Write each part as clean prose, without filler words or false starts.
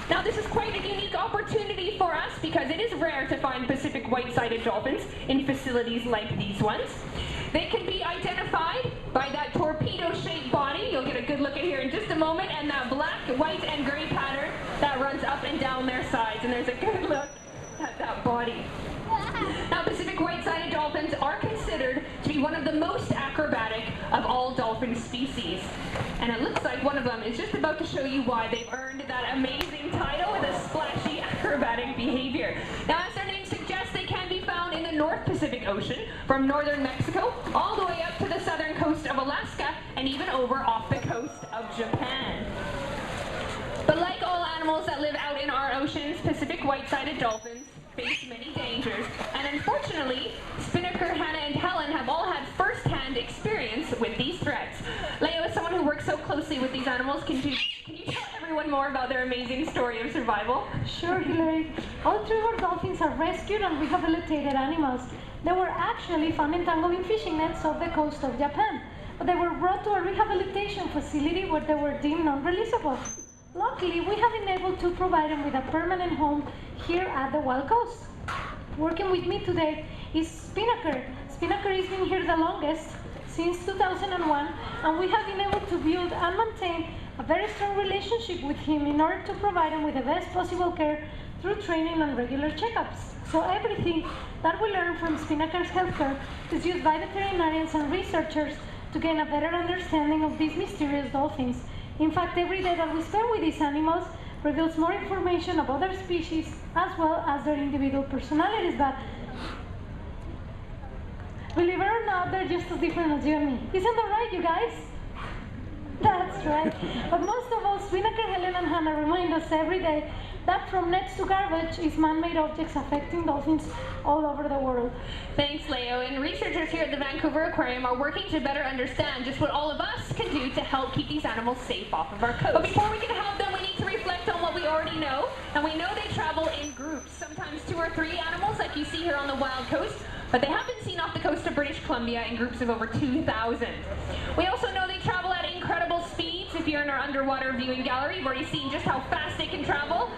Now this is quite a unique opportunity for us because it is rare to find Pacific white-sided dolphins in facilities like these ones. They can be identified by that torpedo-shaped body. You'll get a good look at here in just a moment, and that black, white, and gray pattern that runs up and down their sides. And there's a good look at that body. Now, Pacific white-sided dolphins are considered to be one of the most acrobatic of all dolphin species. And it looks like one of them is just about to show you why they've earned that amazing title with a splashy acrobatic behavior. Now, as their name suggests, they can be found in the North Pacific Ocean, from northern Mexico all the way up to the southern coast of Alaska, and even over off the coast of Japan. But like all animals that live out in our oceans, Pacific white-sided dolphins face many dangers, and unfortunately, Spinnaker, Hannah, and Helen have all had first-hand experience with these threats. Leo, as someone who works so closely with these animals, can you tell everyone more about their amazing story of survival? Sure, Hilary. All three of our dolphins are rescued and rehabilitated animals. They were actually found entangled in fishing nets off the coast of Japan, but they were brought to a rehabilitation facility where they were deemed non-releasable. Luckily, we have been able to provide them with a permanent home here at the Wild Coast. Working with me today is Spinnaker. Spinnaker has been here the longest, since 2001, and we have been able to build and maintain a very strong relationship with him in order to provide him with the best possible care through training and regular checkups. So everything that we learn from Spinnaker's healthcare is used by veterinarians and researchers to gain a better understanding of these mysterious dolphins. In fact, every day that we spend with these animals reveals more information about their species as well as their individual personalities. But believe it or not, they're just as different as you and me. Isn't that right, you guys? That's right. But most of all, Spinnaker, Helen, and Hannah remind us every day that from nets to garbage is man-made objects affecting dolphins all over the world. Thanks, Leo. And researchers here at the Vancouver Aquarium are working to better understand just what all of us can do to help keep these animals safe off of our coast. But before we can help them, we need to reflect on what we already know. And we know they travel in groups, sometimes 2 or 3 animals like you see here on the Wild Coast, but they have been seen off the coast of British Columbia in groups of over 2,000. We also know they travel at incredible speeds. If you're in our underwater viewing gallery, you've already seen just how fast they can travel.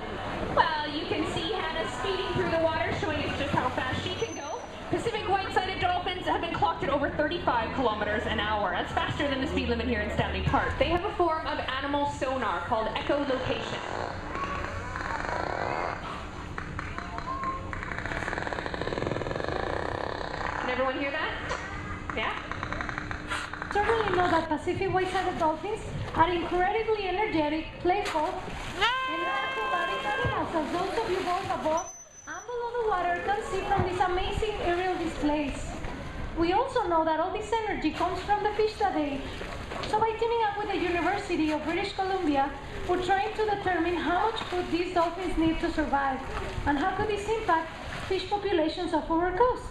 Well, you can see Hannah speeding through the water, showing us just how fast she can go. Pacific white-sided dolphins have been clocked at over 35 kilometers an hour. That's faster than the speed limit here in Stanley Park. They have a form of animal sonar called echolocation. Can everyone hear that? Yeah? Certainly know that Pacific white-sided dolphins are incredibly energetic, playful, and acrobatic animals, as those of you both above and below the water can see from these amazing aerial displays. We also know that all this energy comes from the fish that they eat. So by teaming up with the University of British Columbia, we're trying to determine how much food these dolphins need to survive, and how could this impact fish populations off our coast.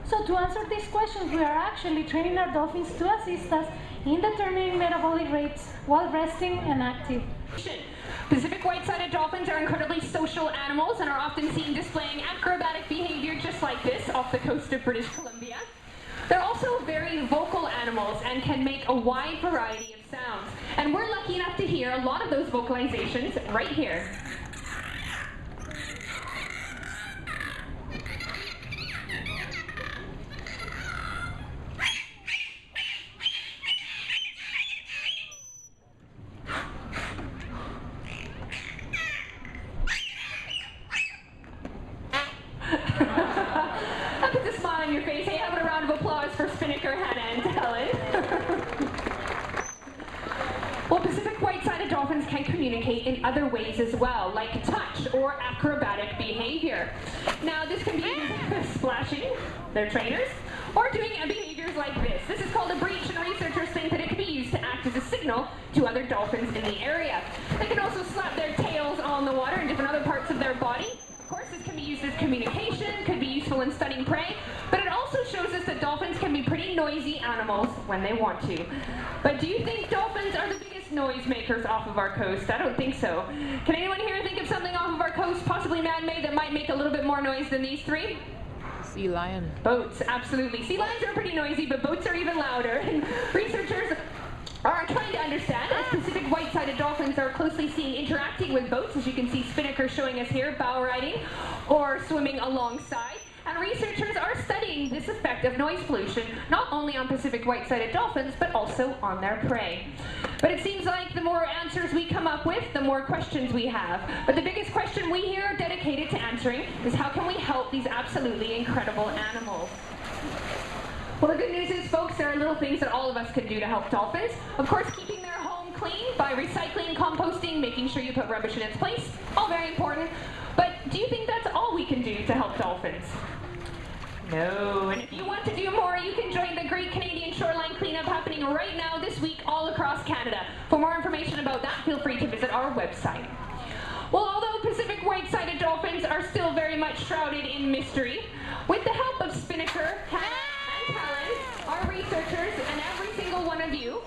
So to answer these questions, we are actually training our dolphins to assist us in determining metabolic rates while resting and active. Pacific white-sided dolphins are incredibly social animals and are often seen displaying acrobatic behavior just like this off the coast of British Columbia. They're also very vocal animals and can make a wide variety of sounds. And we're lucky enough to hear a lot of those vocalizations right here. That puts a smile on your face. Hey, how about a round of applause for Spinnaker, Hannah, and Helen? Well, Pacific white-sided dolphins can communicate in other ways as well, like touch or acrobatic behavior. Now, this can be splashing, their trainers, or doing behaviors like this. This is called a breach, and researchers think that it can be used to act as a signal to other dolphins in the area. They can also slap their tails on the water and different other parts of their body. Of course, this can be used as communication, could be useful in stunning prey, but it also shows us that dolphins can be pretty noisy animals when they want to. But do you think dolphins are the biggest noise makers off of our coast? I don't think so. Can anyone here think of something off of our coast, possibly man-made, that might make a little bit more noise than these 3? Sea lion. Boats, absolutely. Sea lions are pretty noisy, but boats are even louder. And researchers are trying to understand as Pacific white-sided dolphins are closely seen interacting with boats, as you can see Spinnaker showing us here, bow riding or swimming alongside. And researchers are studying this effect of noise pollution, not only on Pacific white-sided dolphins, but also on their prey. But it seems like the more answers we come up with, the more questions we have. But the biggest question we here are dedicated to answering is how can we help these absolutely incredible animals? Well, the good news is, folks, there are little things that all of us can do to help dolphins. Of course, keeping their home clean by recycling, composting, making sure you put rubbish in its place, all very important. But do you think that's all we can do to help dolphins? No. And if you want to do more, you can join the Great Canadian Shoreline Cleanup happening right now this week all across Canada. For more information about that, feel free to visit our website. Well, although Pacific white-sided dolphins are still very much shrouded in mystery, with the help of Spinnaker, Hannah, and Helen, our researchers, and every single one of you,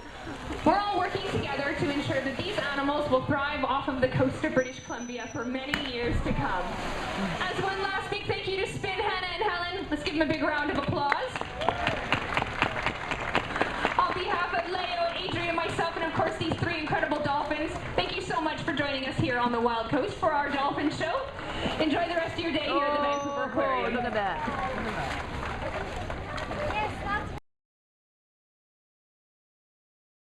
we're all working together to ensure that these animals will thrive off of the coast of British Columbia for many years to come. As one last big thank you to Spin, Hannah, and Helen, let's give them a big round of applause. On behalf of Leo, Adrian, myself, and of course these three incredible dolphins, thank you so much for joining us here on the Wild Coast for our dolphin show. Enjoy the rest of your day here at the Vancouver Aquarium. Look at that.